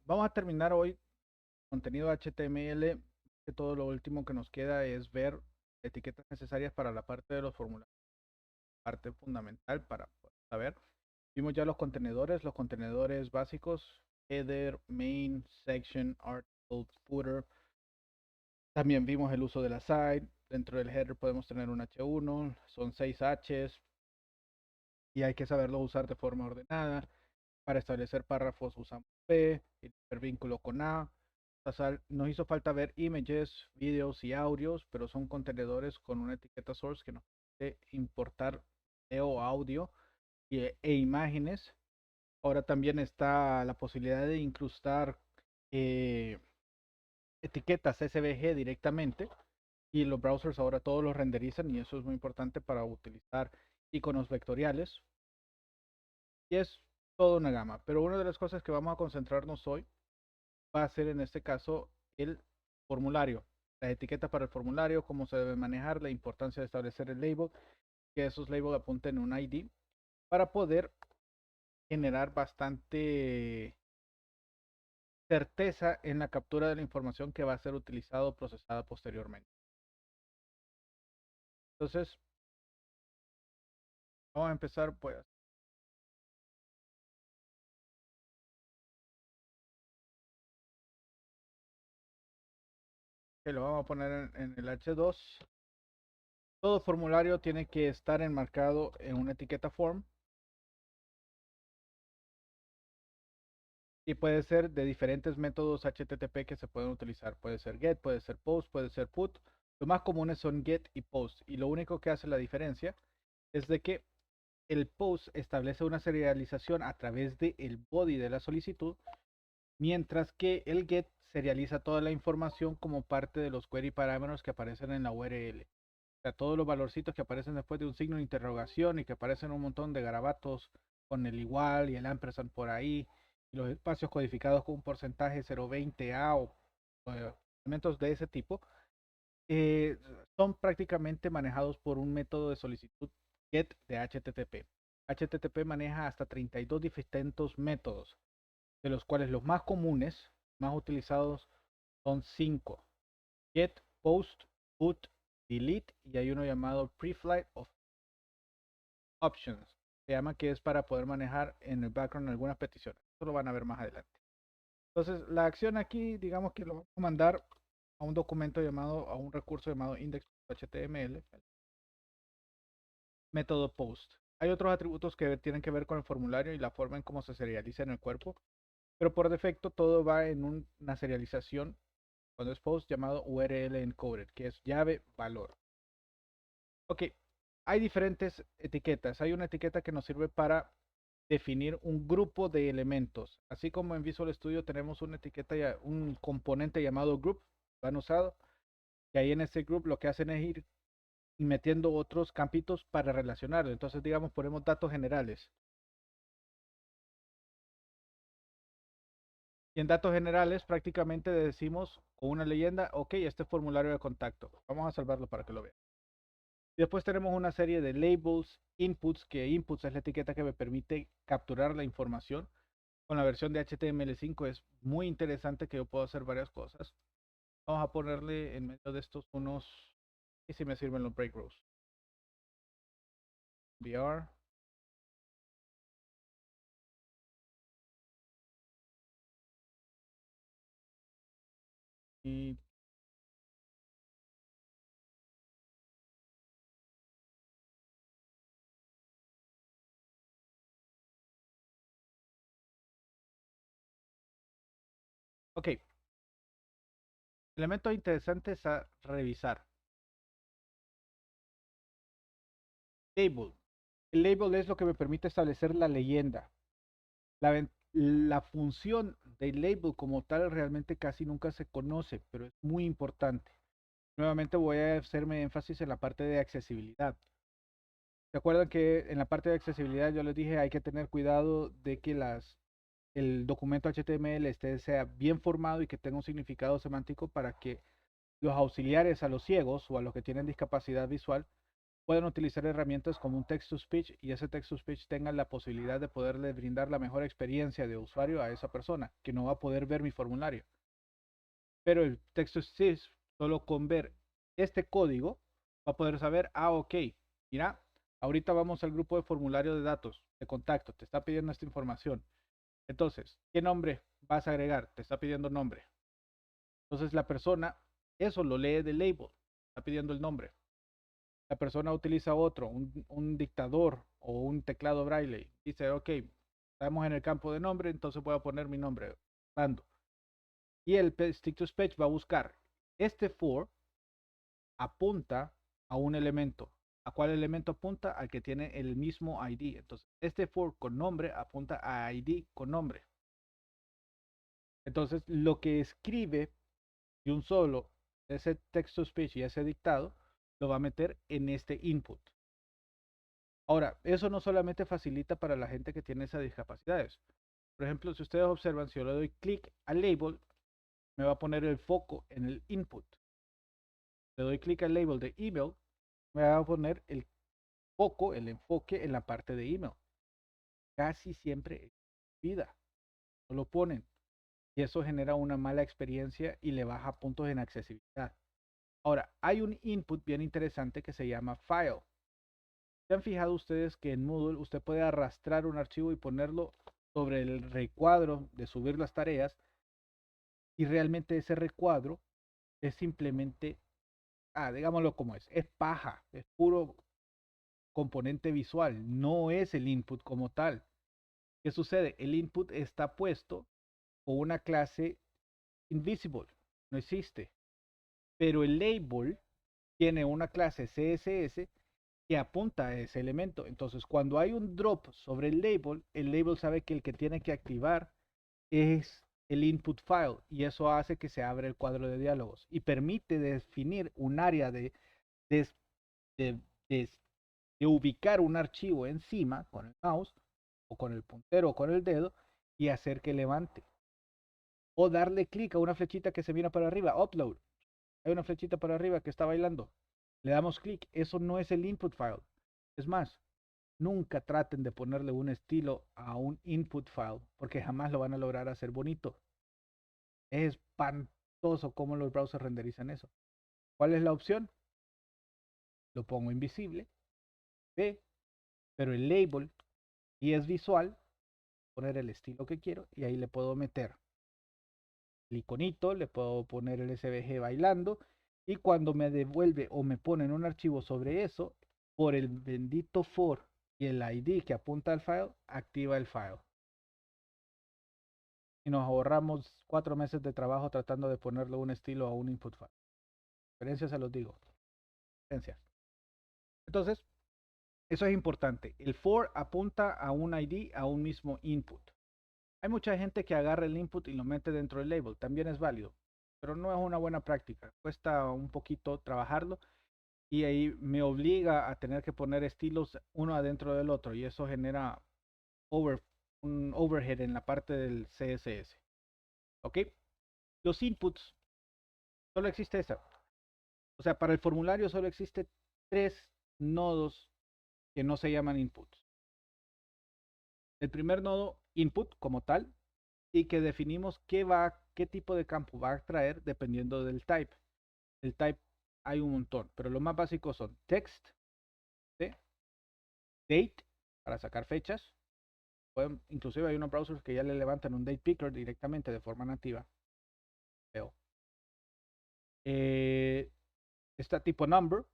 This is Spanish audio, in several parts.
vamos a terminar hoy contenido HTML. Que todo lo último que nos queda es ver etiquetas necesarias para la parte de los formularios, parte fundamental para poder saber. Vimos ya los contenedores básicos, header, main, section, article, footer. También vimos el uso de la site. Dentro del header podemos tener un H1, son 6 Hs y hay que saberlo usar de forma ordenada. Para establecer párrafos usamos P, el hipervínculo con A. Nos hizo falta ver images, videos y audios, pero son contenedores con una etiqueta source que nos puede importar video, audio e imágenes. Ahora también está la posibilidad de incrustar eh, etiquetas SVG directamente y los browsers ahora todos los renderizan y eso es muy importante para utilizar iconos vectoriales y es toda una gama. Pero una de las cosas que vamos a concentrarnos hoy va a ser en este caso el formulario, la etiqueta para el formulario, cómo se debe manejar, la importancia de establecer el label, que esos labels apunten un ID para poder generar bastante certeza en la captura de la información que va a ser utilizada o procesada posteriormente. Entonces, vamos a empezar pues. Que lo vamos a poner en el H2. Todo formulario tiene que estar enmarcado en una etiqueta form y puede ser de diferentes métodos HTTP que se pueden utilizar. Puede ser get, puede ser post, puede ser put. Los más comunes son get y post. Y lo único que hace la diferencia es de que el post establece una serialización a través del body de la solicitud, mientras que el get serializa toda la información como parte de los query parámetros que aparecen en la URL. O sea, todos los valorcitos que aparecen después de un signo de interrogación y que aparecen un montón de garabatos con el igual y el ampersand por ahí, y los espacios codificados con un porcentaje 0.20a o elementos de ese tipo, eh, son prácticamente manejados por un método de solicitud GET de HTTP. HTTP maneja hasta 32 distintos métodos, de los cuales los más comunes, más utilizados, son 5: GET, POST, PUT, delete, y hay uno llamado preflight of options. Se llama, que es para poder manejar en el background algunas peticiones. Eso lo van a ver más adelante. Entonces, la acción aquí, digamos que lo vamos a mandar a un documento llamado, a un recurso llamado index.html, método post. Hay otros atributos que tienen que ver con el formulario y la forma en cómo se serializa en el cuerpo, pero por defecto todo va en una serialización cuando es post llamado URL encoded, que es llave valor. Ok, hay diferentes etiquetas. Hay una etiqueta que nos sirve para definir un grupo de elementos. Así como en Visual Studio tenemos una etiqueta, un componente llamado group, lo han usado, y ahí en ese group lo que hacen es ir metiendo otros campitos para relacionarlo. Entonces, digamos, ponemos datos generales. Y en datos generales prácticamente decimos con una leyenda, ok, este formulario de contacto. Vamos a salvarlo para que lo vean. Y después tenemos una serie de labels, inputs, que inputs es la etiqueta que me permite capturar la información. Con la versión de HTML5 es muy interesante que yo puedo hacer varias cosas. Vamos a ponerle en medio de estos unos, y si me sirven los break rows. VR. Y ok, elementos interesantes a revisar. Label. El label es lo que me permite establecer la leyenda. La función del label como tal realmente casi nunca se conoce, pero es muy importante. Nuevamente voy a hacerme énfasis en la parte de accesibilidad. ¿Se acuerdan que en la parte de accesibilidad yo les dije hay que tener cuidado de que el documento HTML sea bien formado y que tenga un significado semántico para que los auxiliares a los ciegos o a los que tienen discapacidad visual pueden utilizar herramientas como un text-to-speech y ese text-to-speech tenga la posibilidad de poderle brindar la mejor experiencia de usuario a esa persona que no va a poder ver mi formulario. Pero el text-to-speech, solo con ver este código, va a poder saber, ok, mira, ahorita vamos al grupo de formulario de datos, de contacto, te está pidiendo esta información. Entonces, ¿qué nombre vas a agregar? Te está pidiendo nombre. Entonces la persona, eso lo lee del label, está pidiendo el nombre. La persona utiliza otro, un dictador o un teclado braille. Dice, ok, estamos en el campo de nombre, entonces voy a poner mi nombre, Bando. Y el stick to speech va a buscar este for apunta a un elemento. ¿A cuál elemento apunta? Al que tiene el mismo ID. Entonces, este for con nombre apunta a ID con nombre. Entonces, lo que escribe de un solo ese text to speech y ese dictado lo va a meter en este input. Ahora, eso no solamente facilita para la gente que tiene esas discapacidades. Por ejemplo, si ustedes observan, si yo le doy clic al label, me va a poner el foco en el input. Le doy clic al label de email, me va a poner el foco, el enfoque en la parte de email. Casi siempre vida, no lo ponen. Y eso genera una mala experiencia y le baja puntos en accesibilidad. Ahora, hay un input bien interesante que se llama file. ¿Se han fijado ustedes que en Moodle usted puede arrastrar un archivo y ponerlo sobre el recuadro de subir las tareas? Y realmente ese recuadro es simplemente, digámoslo como es paja, es puro componente visual, no es el input como tal. ¿Qué sucede? El input está puesto con una clase invisible, no existe, pero el label tiene una clase CSS que apunta a ese elemento. Entonces, cuando hay un drop sobre el label sabe que el que tiene que activar es el input file y eso hace que se abra el cuadro de diálogos y permite definir un área de, de, de, de ubicar un archivo encima con el mouse o con el puntero o con el dedo y hacer que levante. O darle clic a una flechita que se mira para arriba, upload. Hay una flechita para arriba que está bailando. Le damos clic. Eso no es el input file. Es más, nunca traten de ponerle un estilo a un input file porque jamás lo van a lograr hacer bonito. Es espantoso cómo los browsers renderizan eso. ¿Cuál es la opción? Lo pongo invisible. B, pero el label y es visual. Poner el estilo que quiero y ahí le puedo meter el iconito, le puedo poner el SVG bailando y cuando me devuelve o me ponen un archivo sobre eso, por el bendito for y el ID que apunta al file, activa el file. Y nos ahorramos 4 meses de trabajo tratando de ponerle un estilo a un input file. Diferencias se los digo. Diferencias. Entonces, eso es importante. El for apunta a un ID, a un mismo input. Hay mucha gente que agarra el input y lo mete dentro del label. También es válido, pero no es una buena práctica. Cuesta un poquito trabajarlo y ahí me obliga a tener que poner estilos uno adentro del otro y eso genera un overhead en la parte del CSS. ¿Ok? Los inputs, solo existe esa. O sea, para el formulario solo existe 3 nodos que no se llaman inputs. El primer nodo, input como tal, y que definimos qué tipo de campo va a traer dependiendo del type. El type hay un montón, pero lo más básico son text, ¿sí? Date, para sacar fechas. Inclusive hay unos browsers que ya le levantan un date picker directamente de forma nativa. Veo. Está tipo number,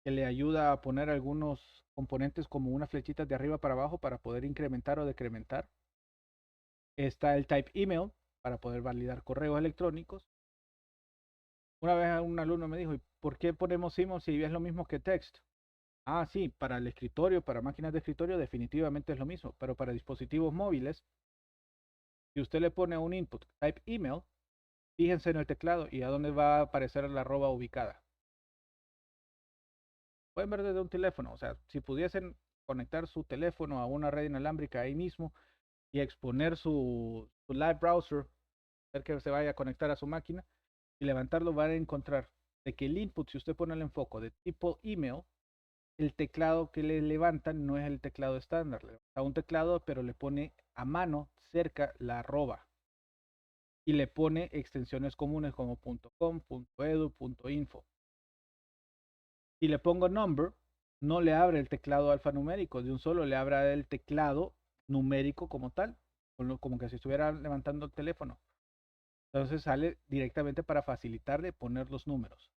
que le ayuda a poner algunos componentes como unas flechitas de arriba para abajo para poder incrementar o decrementar. Está el type email para poder validar correos electrónicos. Una vez un alumno me dijo, ¿y por qué ponemos email si es lo mismo que text? Ah, sí, para el escritorio, para máquinas de escritorio definitivamente es lo mismo, pero para dispositivos móviles, si usted le pone un input type email, fíjense en el teclado y a dónde va a aparecer la arroba ubicada. Pueden ver desde un teléfono, o sea, si pudiesen conectar su teléfono a una red inalámbrica ahí mismo y exponer su live browser, ver que se vaya a conectar a su máquina y levantarlo, van a encontrar de que el input, si usted pone el enfoque de tipo email, el teclado que le levantan no es el teclado estándar. Le levanta un teclado, pero le pone a mano cerca la arroba y le pone extensiones comunes como .com, .edu, .info. Si le pongo number, no le abre el teclado alfanumérico, de un solo le abre el teclado numérico como tal, como que si estuviera levantando el teléfono. Entonces sale directamente para facilitarle poner los números.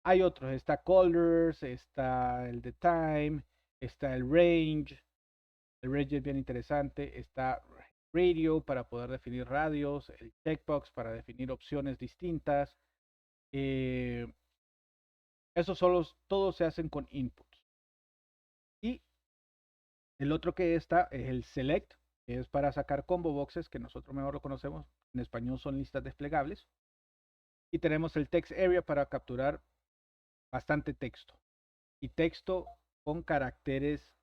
Hay otros, está Colors, está el de Time, está el Range. El Range es bien interesante. Está Radio para poder definir radios, el Checkbox para definir opciones distintas. Eh, Esos solos, todos se hacen con inputs. Y el otro que está es el Select, que es para sacar combo boxes, que nosotros mejor lo conocemos. En español son listas desplegables. Y tenemos el Text Area para capturar bastante texto. Y texto con caracteres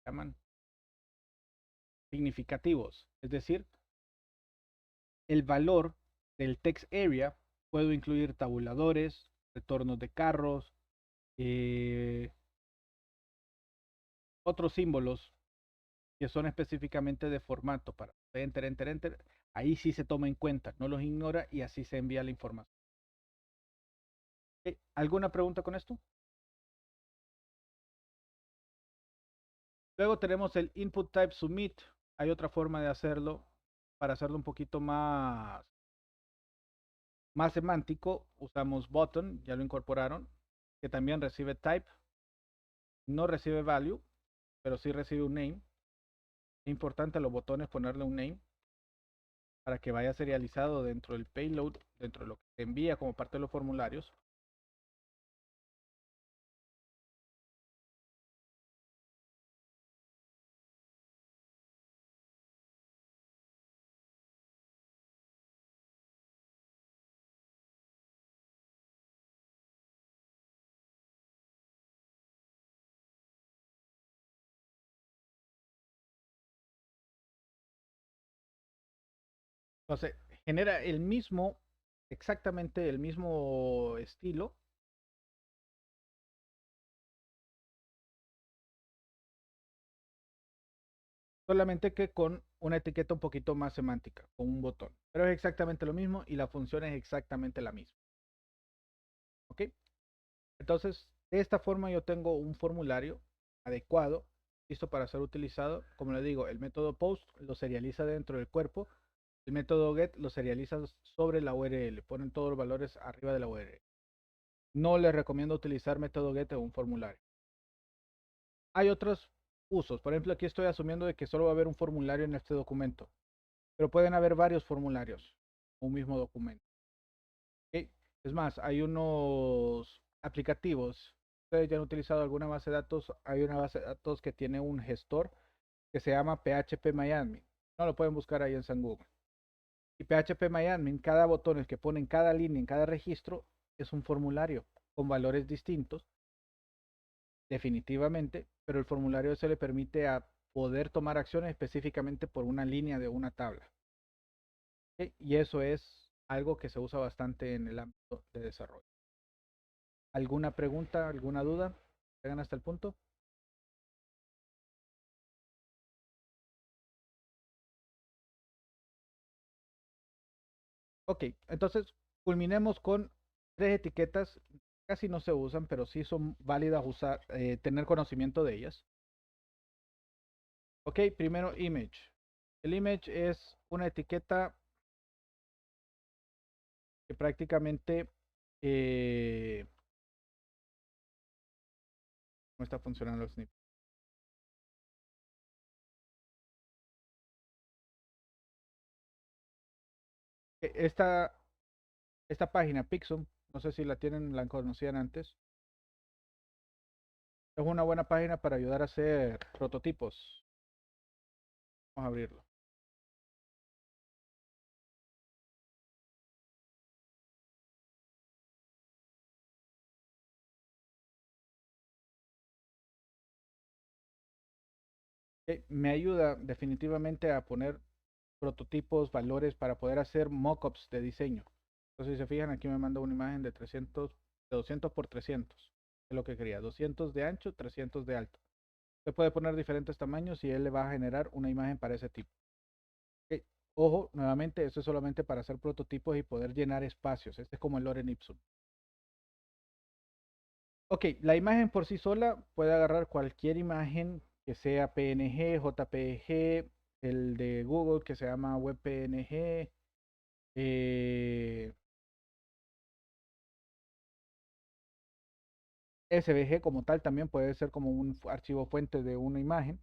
llaman significativos. Es decir, el valor del text area puedo incluir tabuladores, retornos de carros, eh, otros símbolos que son específicamente de formato para enter, enter, enter. Ahí sí se toma en cuenta, no los ignora y así se envía la información. ¿Alguna pregunta con esto? Luego tenemos el input type submit. Hay otra forma de hacerlo para hacerlo un poquito más semántico. Usamos button, ya lo incorporaron, que también recibe type, no recibe value, pero sí recibe un name. Es importante a los botones ponerle un name para que vaya serializado dentro del payload, dentro de lo que se envía como parte de los formularios. Entonces, genera el mismo, exactamente el mismo estilo, solamente que con una etiqueta un poquito más semántica, con un botón. Pero es exactamente lo mismo y la función es exactamente la misma. ¿Ok? Entonces, de esta forma yo tengo un formulario adecuado, listo para ser utilizado. Como le digo, el método post lo serializa dentro del cuerpo. El método get lo serializa sobre la URL. Ponen todos los valores arriba de la URL. No les recomiendo utilizar método get en un formulario. Hay otros usos. Por ejemplo, aquí estoy asumiendo de que solo va a haber un formulario en este documento. Pero pueden haber varios formularios en un mismo documento. ¿Ok? Es más, hay unos aplicativos. Ustedes ya han utilizado alguna base de datos. Hay una base de datos que tiene un gestor que se llama PHP No lo pueden buscar ahí en San Google. Y PHP cada botón que pone en cada línea, en cada registro, es un formulario con valores distintos, definitivamente, pero el formulario se le permite a poder tomar acciones específicamente por una línea de una tabla. ¿Ok? Y eso es algo que se usa bastante en el ámbito de desarrollo. ¿Alguna pregunta, alguna duda? ¿Llegan hasta el punto? Ok, entonces culminemos con tres etiquetas. Casi no se usan, pero sí son válidas usar, tener conocimiento de ellas. Ok, primero image. El image es una etiqueta que prácticamente no está funcionando el snip. Esta página Pixum, no sé si la tienen, la conocían antes, es una buena página para ayudar a hacer prototipos. Vamos a abrirlo. Me ayuda definitivamente a poner prototipos, valores para poder hacer mockups de diseño. Entonces, si se fijan, aquí me manda una imagen de 300 de 200 por 300. Es lo que quería, 200 de ancho, 300 de alto. Usted puede poner diferentes tamaños y él le va a generar una imagen para ese tipo. Ok, ojo, nuevamente, esto es solamente para hacer prototipos y poder llenar espacios. Este es como el Lorem Ipsum. Ok, la imagen por sí sola puede agarrar cualquier imagen que sea PNG, JPG, el de Google que se llama WebPNG, eh, SVG como tal también puede ser como un archivo fuente de una imagen.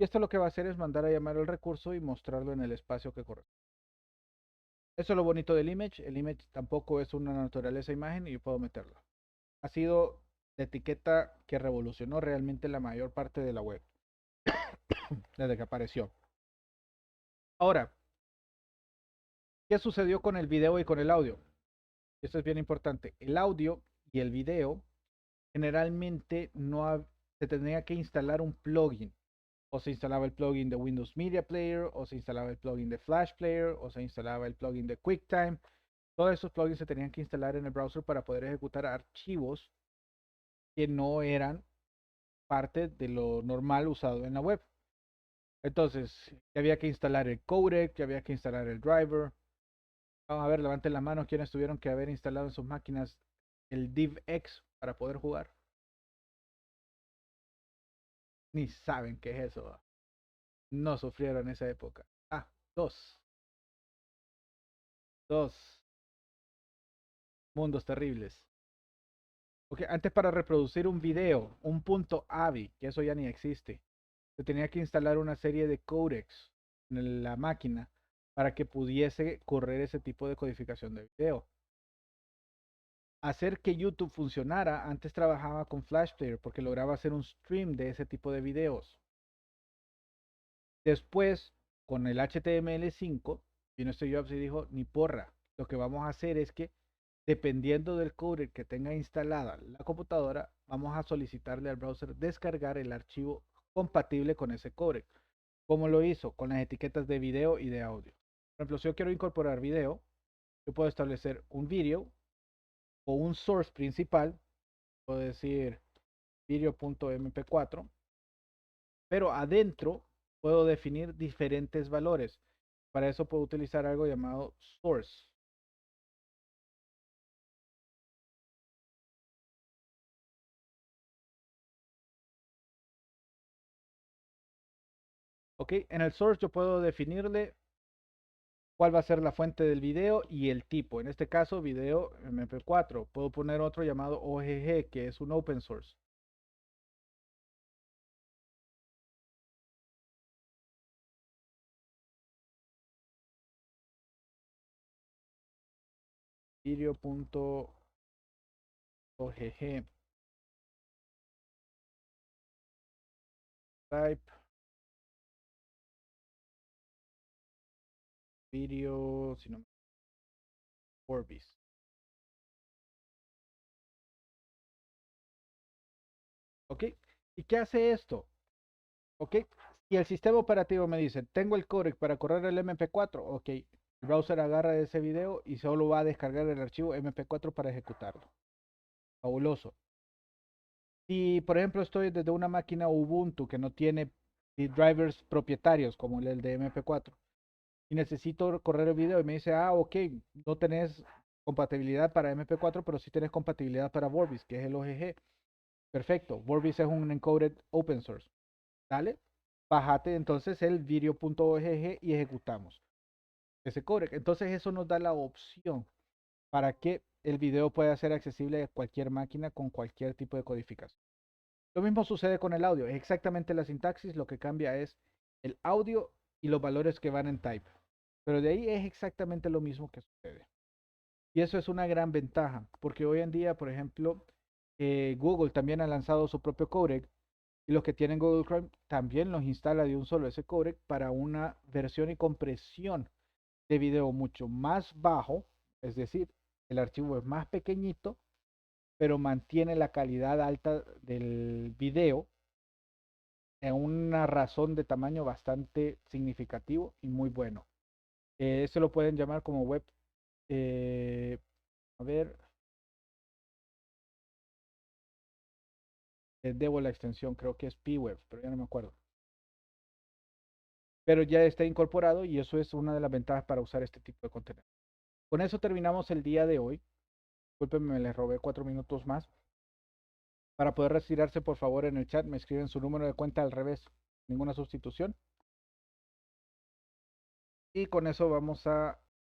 Y esto lo que va a hacer es mandar a llamar el recurso y mostrarlo en el espacio que corresponde. Eso es lo bonito del image. El image tampoco es una naturaleza imagen y yo puedo meterlo. Ha sido la etiqueta que revolucionó realmente la mayor parte de la web desde que apareció. Ahora, ¿qué sucedió con el video y con el audio? Esto es bien importante. El audio y el video generalmente no se tenía que instalar un plugin. O se instalaba el plugin de Windows Media Player, o se instalaba el plugin de Flash Player, o se instalaba el plugin de QuickTime. Todos esos plugins se tenían que instalar en el browser para poder ejecutar archivos que no eran parte de lo normal usado en la web. Entonces, que había que instalar el codec, que había que instalar el driver. Vamos a ver, levanten la mano quienes tuvieron que haber instalado en sus máquinas el DivX para poder jugar. Ni saben qué es eso. No sufrieron esa época. Ah, dos mundos terribles. Porque antes para reproducir un video, un punto AVI, que eso ya ni existe, se tenía que instalar una serie de codecs en la máquina para que pudiese correr ese tipo de codificación de video. Hacer que YouTube funcionara, antes trabajaba con Flash Player porque lograba hacer un stream de ese tipo de videos. Después, con el HTML5, vino Steve Jobs y dijo, ni porra, lo que vamos a hacer es que dependiendo del codec que tenga instalada la computadora, vamos a solicitarle al browser descargar el archivo compatible con ese codec. ¿Cómo lo hizo? Con las etiquetas de video y de audio. Por ejemplo, si yo quiero incorporar video, yo puedo establecer un video o un source principal, puedo decir video.mp4, pero adentro puedo definir diferentes valores. Para eso puedo utilizar algo llamado source. Ok, en el source yo puedo definirle cuál va a ser la fuente del video y el tipo. En este caso, video MP4. Puedo poner otro llamado OGG, que es un open source. Video.ogg. Type video, si no, Orbis. ¿Ok? ¿Y qué hace esto? ¿Ok? Y el sistema operativo me dice, tengo el codec para correr el MP4. Ok, el browser agarra ese video y solo va a descargar el archivo MP4 para ejecutarlo. Fabuloso. Si, por ejemplo, estoy desde una máquina Ubuntu que no tiene drivers propietarios como el de MP4 y necesito correr el video y me dice, ah, ok, no tenés compatibilidad para MP4, pero sí tenés compatibilidad para Vorbis, que es el OGG. Perfecto, Vorbis es un encoded open source. Dale, bájate entonces el video.ogg y ejecutamos ese codec. Entonces eso nos da la opción para que el video pueda ser accesible a cualquier máquina con cualquier tipo de codificación. Lo mismo sucede con el audio, es exactamente la sintaxis, lo que cambia es el audio y los valores que van en type. Pero de ahí es exactamente lo mismo que sucede. Y eso es una gran ventaja, porque hoy en día, por ejemplo, Google también ha lanzado su propio codec y los que tienen Google Chrome también los instala de un solo ese codec para una versión y compresión de video mucho más bajo, es decir, el archivo es más pequeñito, pero mantiene la calidad alta del video en una razón de tamaño bastante significativo y muy bueno. Eso lo pueden llamar como web, a ver, debo la extensión, creo que es PWeb, pero ya no me acuerdo. Pero ya está incorporado y eso es una de las ventajas para usar este tipo de contenido. Con eso terminamos el día de hoy. Discúlpenme, me les robé 4 minutos más. Para poder retirarse, por favor, en el chat me escriben su número de cuenta al revés, ninguna sustitución. Y con eso vamos a